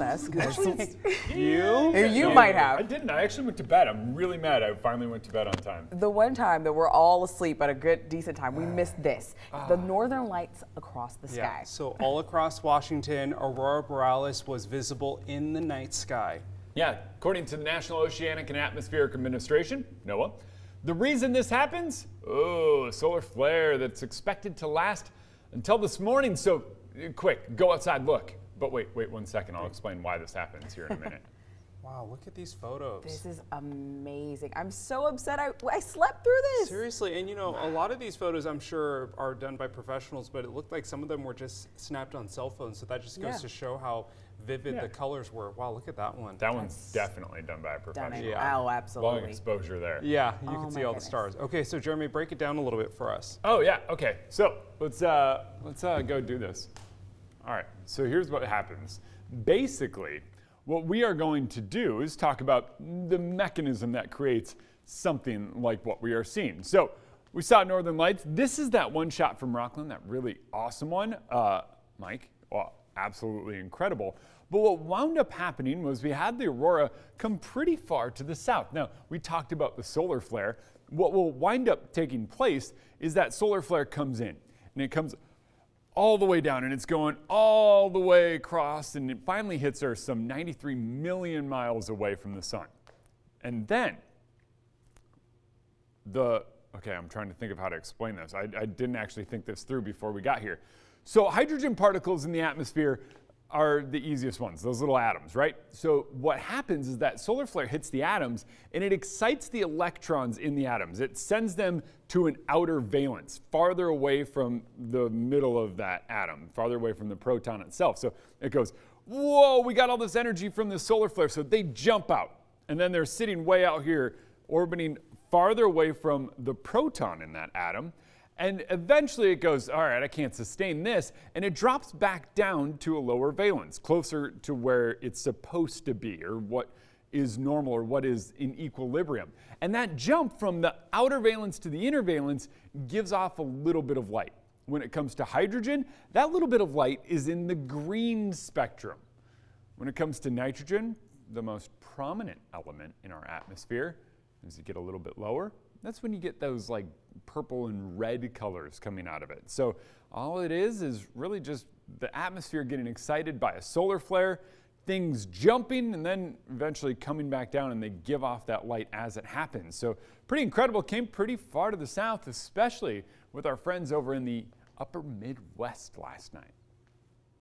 us. You might have. I didn't. I actually went to bed. I'm really mad. I finally went to bed on time. The one time that we're all asleep at a good, decent time, we missed this. The northern lights across the sky. So all across Washington, Aurora Borealis was visible in the night sky. Yeah, according to the National Oceanic and Atmospheric Administration, NOAA, the reason this happens? Oh, a solar flare that's expected to last until this morning. So quick, go outside, look. But wait 1 second. I'll explain why this happens here in a minute. Wow, look at these photos. This is amazing. I'm so upset I slept through this. Seriously, and you know, a lot of these photos I'm sure are done by professionals, but it looked like some of them were just snapped on cell phones. So that just goes to show how vivid the colors were. Wow, look at that one. That one's definitely done by a professional. Yeah. Oh, absolutely. Long exposure there. Yeah, you can see all the stars. Okay, so Jeremy, break it down a little bit for us. Oh yeah, okay. So let's go do this. All right, so here's what happens. Basically, what we are going to do is talk about the mechanism that creates something like what we are seeing. So we saw Northern Lights. This is that one shot from Rockland, that really awesome one. Mike, well, absolutely incredible. But what wound up happening was we had the aurora come pretty far to the south. Now, we talked about the solar flare. What will wind up taking place is that solar flare comes in, and it comes all the way down, and it's going all the way across, and it finally hits Earth some 93 million miles away from the sun. And then okay, I'm trying to think of how to explain this. I didn't actually think this through before we got here. So hydrogen particles in the atmosphere are the easiest ones, those little atoms, right? So what happens is that solar flare hits the atoms and it excites the electrons in the atoms. It sends them to an outer valence, farther away from the middle of that atom, farther away from the proton itself. So it goes, whoa, we got all this energy from the solar flare. So they jump out, and then they're sitting way out here, orbiting farther away from the proton in that atom. And eventually it goes, all right, I can't sustain this, and it drops back down to a lower valence, closer to where it's supposed to be, or what is normal, or what is in equilibrium. And that jump from the outer valence to the inner valence gives off a little bit of light. When it comes to hydrogen, that little bit of light is in the green spectrum. When it comes to nitrogen, the most prominent element in our atmosphere, as you get a little bit lower, that's when you get those like purple and red colors coming out of it. So all it is really just the atmosphere getting excited by a solar flare, things jumping and then eventually coming back down, and they give off that light as it happens. So pretty incredible, came pretty far to the south, especially with our friends over in the upper Midwest last night.